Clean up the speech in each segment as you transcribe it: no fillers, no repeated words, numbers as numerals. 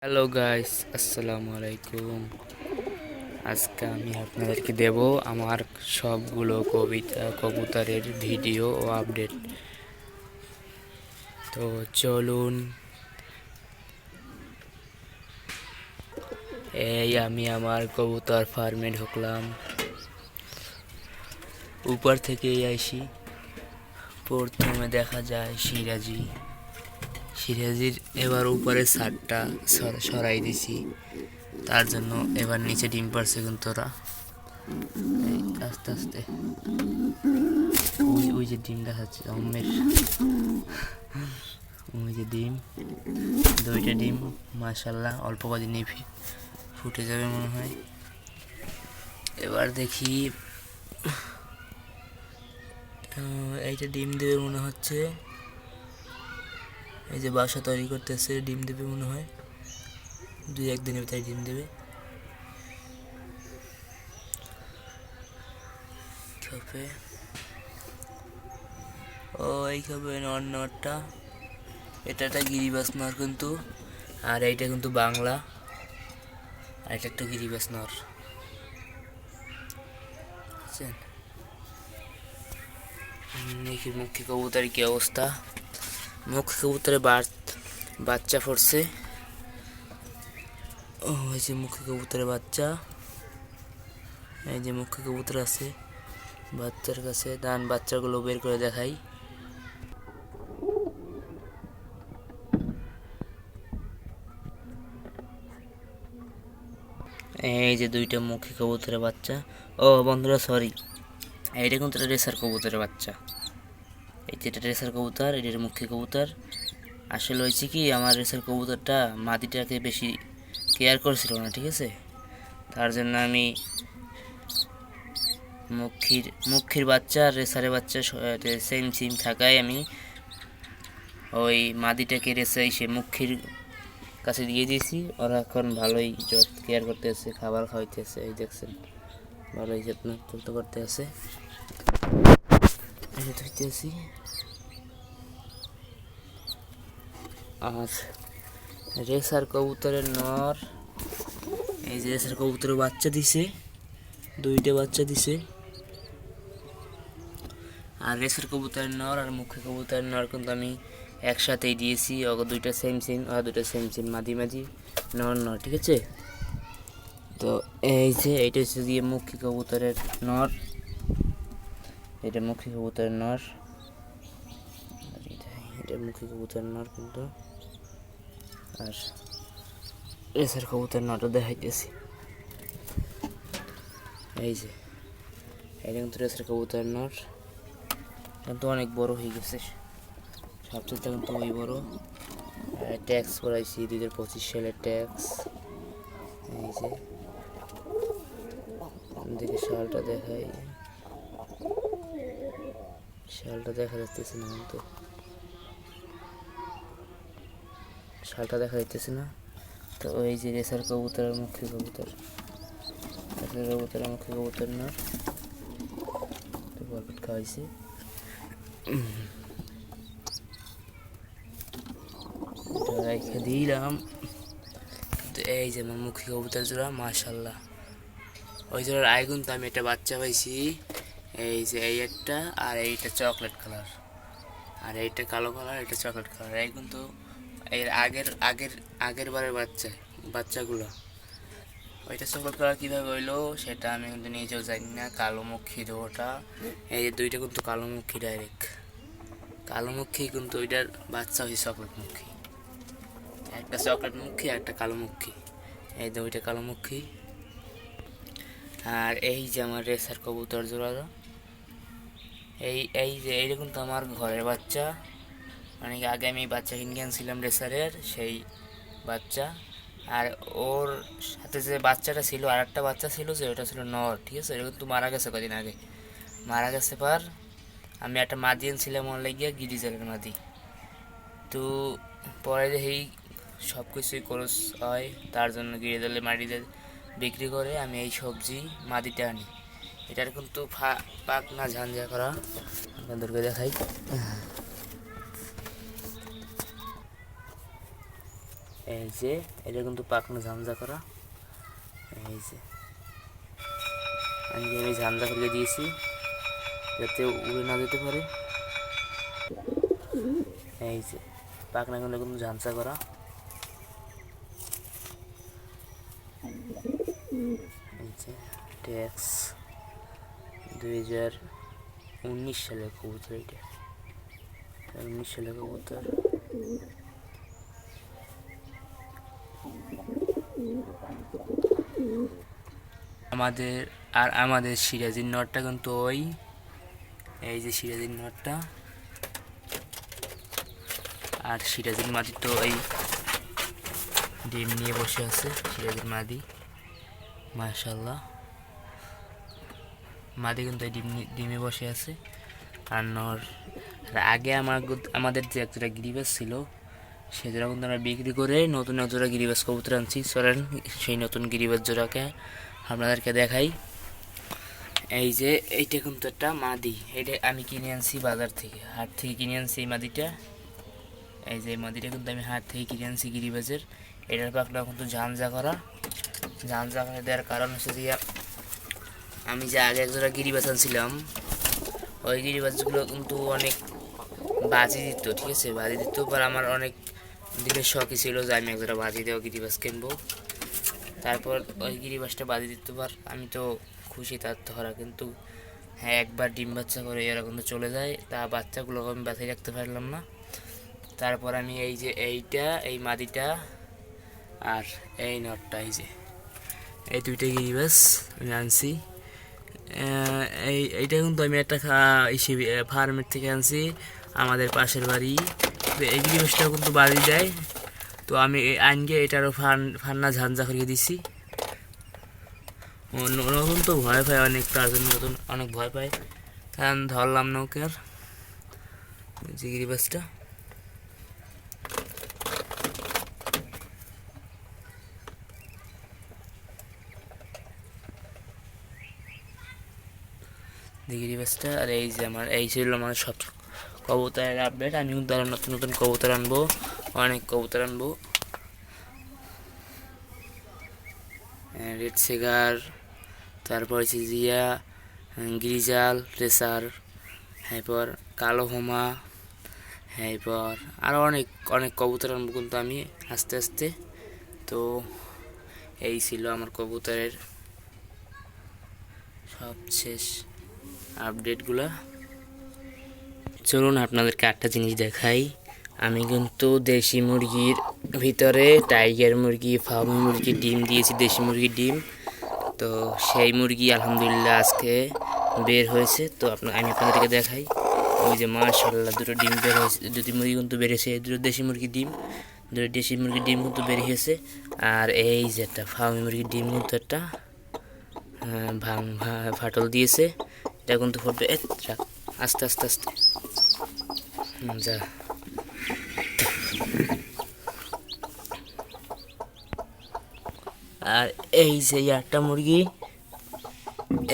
Hello guys, আসসালামু আলাইকুম। আজকে আমি আপনাদেরকে দেব আমার সবগুলো কবুতরের ভিডিও ও আপডেট। তো চলুন, এই আমি আমার কবুতর ফার্মে ঢুকলাম। উপর থেকেই আইসি। প্রথমে দেখা যায় সিরাজির এবার উপরে ছাদটা সরাই দিছি, তার জন্য এবার নিচে ডিম পারছে কিন্তু ওরা আস্তে আস্তে। ওই যে ডিম দেখাচ্ছে অম্মের, ওই যে ডিম, দুইটা ডিম মাশাল্লাহ অল্প কদিনই ফুটে যাবে মনে হয়। এবার দেখি এইটা ডিম দেবে মনে হচ্ছে। এই যে বাসা তৈরি করতেছে, ডিম দেবে মনে হয়, 2-1 দিনের ভিতরে ডিম দেবে। ও এই খাবে নরটা, এটা একটা গিরিবাস নর কিন্তু, আর এইটা কিন্তু বাংলা, আর এটা একটা গিরিবাস নর। দেখি মুখী কবুতরের কি অবস্থা। মুখী কবুতরের বাচ্চা ফুটছে। ও এই যে মুখী কবুতরের বাচ্চা, এই যে মুখী কবুতর আছে বাচ্চার কাছে। দান বাচ্চাগুলো বের করে দেখাই। এই যে দুইটা মুখী কবুতরের বাচ্চা। ও বন্ধুরা সরি, এইটা কিন্তু রেসার কবুতরের বাচ্চা। এই যে এটা রেসার কবুতর, এটার মুখী কবুতর। আসলে হয়েছে কি, আমার রেসার কবুতরটা মাদিটাকে বেশি কেয়ার করছিল না, ঠিক আছে। তার জন্য আমি মুখির বাচ্চা আর রেসারের বাচ্চা সেম থাকায় আমি ওই মাদিটাকে রেসে এসে মুখির কাছে দিয়ে দিয়েছি। ওরা এখন ভালোই কেয়ার করতেছে, খাবার খাওয়াইতেছে, এই দেখছেন ভালোই যত্ন করতে আছে। ধুইতেছি। আর রেসার কবুতরের নর, এই যে রেসার কবুতরের বাচ্চা দিছে, দুইটা বাচ্চা দিছে। আর রেসার কবুতরের নর আর মুখী কবুতরের নর কিন্তু আমি একসাথেই দিয়েছি। ওকে দুইটা সেম আর দুইটা সেম মাঝি নর, ঠিক আছে। তো এই যে এইটা হচ্ছে দিয়ে মুখী কবুতরের নর, এটা মুখী কবুতরের নর, এটা মুখী কবুতরের নর কিন্তু। আর রেসার কবুতরের নরটা দেখাইতেছি। এই যে এটা কিন্তু রেসার কবুতরের নর, কিন্তু অনেক বড় হয়ে গেছে, সবচেয়ে কিন্তু ওই বড়। ট্যাক্স করাইছি 2025 সালের ট্যাক্স। এই যে দেখে শালটা দেখাই, শালটা দেখা যাচ্ছে না, কিন্তু শালটা দেখা যাচ্ছে না। তো ওই যে রেসার কবুতরের মুখী কবুতর, মুখী কবুতর না, বরফট খাওয়াইছি। রেখে দিলাম। তো এই যে আমার মুখী কবুতর জোড়া মাশাল্লাহ, ওই জোড়ার আগে কিন্তু আমি একটা বাচ্চা পাইছি। এই যে এই একটা, আর এইটা চকলেট কালার, আর এইটা কালো কালার, এটা চকলেট কালার। এই কিন্তু এর আগের বারের বাচ্চাগুলো। ওইটা চকলেট কালার কীভাবে হইলো সেটা আমি কিন্তু নিজেও জানি না। কালো মুখী ওটা, এই যে দুইটা কিন্তু কালো মুখী, ডাইরেক্ট কালো মুখী, কিন্তু ওইটার বাচ্চা হয়েছে চকলেট মুখী। একটা চকলেট মুখী আর একটা কালো মুখী, এই দুইটা কালো মুখী। আর এই যে আমার রেসার কবুতর জোড়া, এই যে এইটা কিন্তু আমার ঘরের বাচ্চা। অনেক আগে আমি বাচ্চা কিনে আনছিলাম রেসারের, সেই বাচ্চা। আর ওর সাথে যে বাচ্চাটা ছিল, আর একটা বাচ্চা ছিল, যে ওটা ছিল নর, ঠিক আছে। এটা কিন্তু মারা গেছে কদিন আগে, মারা গেছে। পার আমি একটা মাদি আনছিলাম ওর লাগিয়া, গিরিজালের মাদি। তো পরে দেখি সব কিছুই খরচ হয়, তার জন্য গিরিজালের মাটিতে বিক্রি করে আমি এই সবজি মাদিটা আনি। এটার কিন্তু পাক না ঝাঞ্ঝা করা, আপনাদেরকে দেখাই। এই যে এটা কিন্তু পাখনা ঝামঝা করা, এই যে আমি ঝামঝা করে দিয়েছি যাতে উড়ে না যেতে পারে। এই যে পাখনা কিন্তু ঝামঝা করা, এই যে ট্যাক্স 2019 সালের কবুতর, এটা 2019 সালের কবুতর। আমাদের সিরাজির নটটা কিন্তু ওই, এই যে সিরাজির নটটা, আর সিরাজির মাদি তো ওই ডিম নিয়ে বসে আছে। সিরাজির মাদি মাশাআল্লাহ, মাদি কিন্তু এই ডিমে বসে আছে। আর নর আগে আমাদের যে একটা গিরিবাজ ছিল সেজোড়া কিন্তু আমরা বিক্রি করে নতুন এক জোড়া গিরিবাজ কবুতর আনছি। চলেন সেই নতুন গিরিবাজ জোড়াকে আপনাদেরকে দেখাই। এই যে এইটা কিন্তু একটা মাদি, এটা আমি কিনে আনছি বাজার থেকে, হাট থেকে কিনে আনছি এই মাদিটা। এই যে এই মাদিটা কিন্তু আমি হাট থেকে কিনে আনছি গিরিবাজের। এটার পাখনা কিন্তু ঝামঝা করা, ঝামঝা করে দেওয়ার কারণ হচ্ছে যে আমি যে আগে এক জোড়া গিরিবাজ আনছিলাম ওই গিরিবাজগুলো কিন্তু অনেক বাজি দিত, ঠিক আছে, বাজি দিত। পর আমার অনেক দিনের শখই ছিল যে আমি এক জোড়া বাজি দেওয়া গিরিবাজ কিনবো। তারপর ওই গিরিবাজটা বাজি দিত, পর আমি তো খুশি তার ধরা, কিন্তু হ্যাঁ একবার ডিম বাচ্চা করে এরা কিন্তু চলে যায়, তা বাচ্চাগুলোকে আমি বাঁচিয়ে রাখতে পারলাম না। তারপর আমি এই যে এই মাদিটা আর এই নটটা, এই যে এই দুইটা গিরিবাজ আমি আনছি। এইটা কিন্তু আমি একটা ফার্মের থেকে আনছি, আমাদের পাশের বাড়ি। এই গিরিবাজটাও কিন্তু বাড়ি দেয়, তো আমি আনকে এটারও ফান্না ঝাঞ্ঝা করিয়ে দিছি। নতুন তো ভয় পায় অনেক, তার জন্য নতুন অনেক ভয় পায়, কারণ ধরলাম না ওকে। আর যে গিরিবাজটা গিরিবাজটা। আর এই যে এই ছিল আমার সব কবুতরের আপডেট। আমি কিন্তু আরো নতুন নতুন কবুতর আনবো, অনেক কবুতর আনবো। রেড সেগার, তারপর হচ্ছে জিয়া, গ্রিজাল, রেসার, এরপর কালো হোমা, এরপর আরও অনেক অনেক কবুতর আনবো কিন্তু আমি আস্তে আস্তে। তো এই ছিল আমার কবুতরের সবশেষ আপডেটগুলো। চলুন আপনাদেরকে একটা জিনিস দেখাই। আমি কিন্তু দেশি মুরগির ভিতরে টাইগার মুরগি, ফার্মি মুরগির ডিম দিয়েছি, দেশি মুরগির ডিম। তো সেই মুরগি আলহামদুলিল্লাহ আজকে বের হয়েছে, তো আমি আপনাদেরকে দেখাই। ওই যে মাশাআল্লাহ দুটো ডিম বের হয়েছে, দুটি মুরগি কিন্তু বেরিয়েছে, দুটো দেশি মুরগির ডিম, দুটো দেশি মুরগির ডিম কিন্তু বেরিয়েছে। আর এই যে একটা ফার্মি মুরগির ডিম কিন্তু একটা ফাটল দিয়েছে, এটা কিন্তু ফুটবে। আস্তে আস্তে আস্তে যা। আর এই যে একটা মুরগি,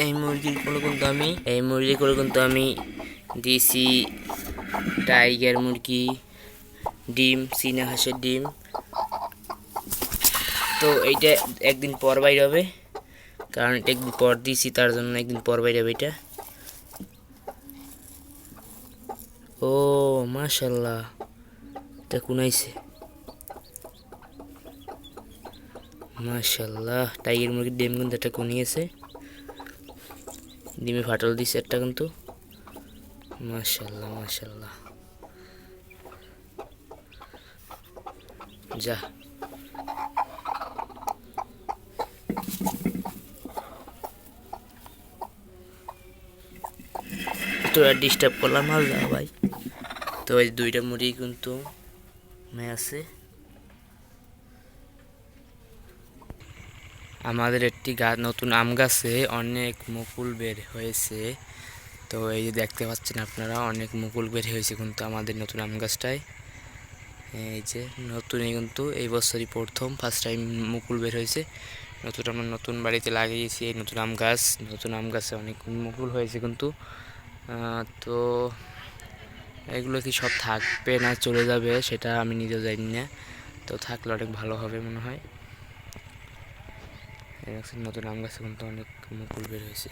এই মুরগিগুলো কিন্তু আমি দিয়েছি টাইগার মুরগি ডিম, চীনা হাঁসের ডিম। তো এইটা একদিন পর বাইর হবে, কারণ এটা একদিন পর দিয়েছি, তার জন্য একদিন পর বাইর হবে এটা। ও মাশাআল্লাহ, এটা কুনাইছে মাশাআল্লাহ। টাইগার মুরগির ডিম কিন্তু একটা কুনিয়েছে, ডিমে ফাটল দিছে একটা কিন্তু, মাশাআল্লাহ মাশাআল্লাহ। যা তোরা ডিস্টার্ব করলাম না যা ভাই। তো এই দুইটা মুরগি কিন্তু আছে। আমাদের একটি নতুন আম গাছে অনেক মুকুল বের হয়েছে। তো এই যে দেখতে পাচ্ছেন আপনারা, অনেক মুকুল বের হয়েছে কিন্তু আমাদের নতুন আম গাছটায়। এই যে নতুনই কিন্তু এই বছরই ফার্স্ট টাইম মুকুল বের হয়েছে। আমরা নতুন বাড়িতে লাগিয়েছি এই নতুন আম গাছে অনেক মুকুল হয়েছে কিন্তু। তো এগুলো কি সব থাকবে না চলে যাবে সেটা আমি নিজেও জানি না। তো থাকলে অনেক ভালো হবে মনে হয়। নতুন আম গাছে কিন্তু অনেক মুকুল বের হয়েছে।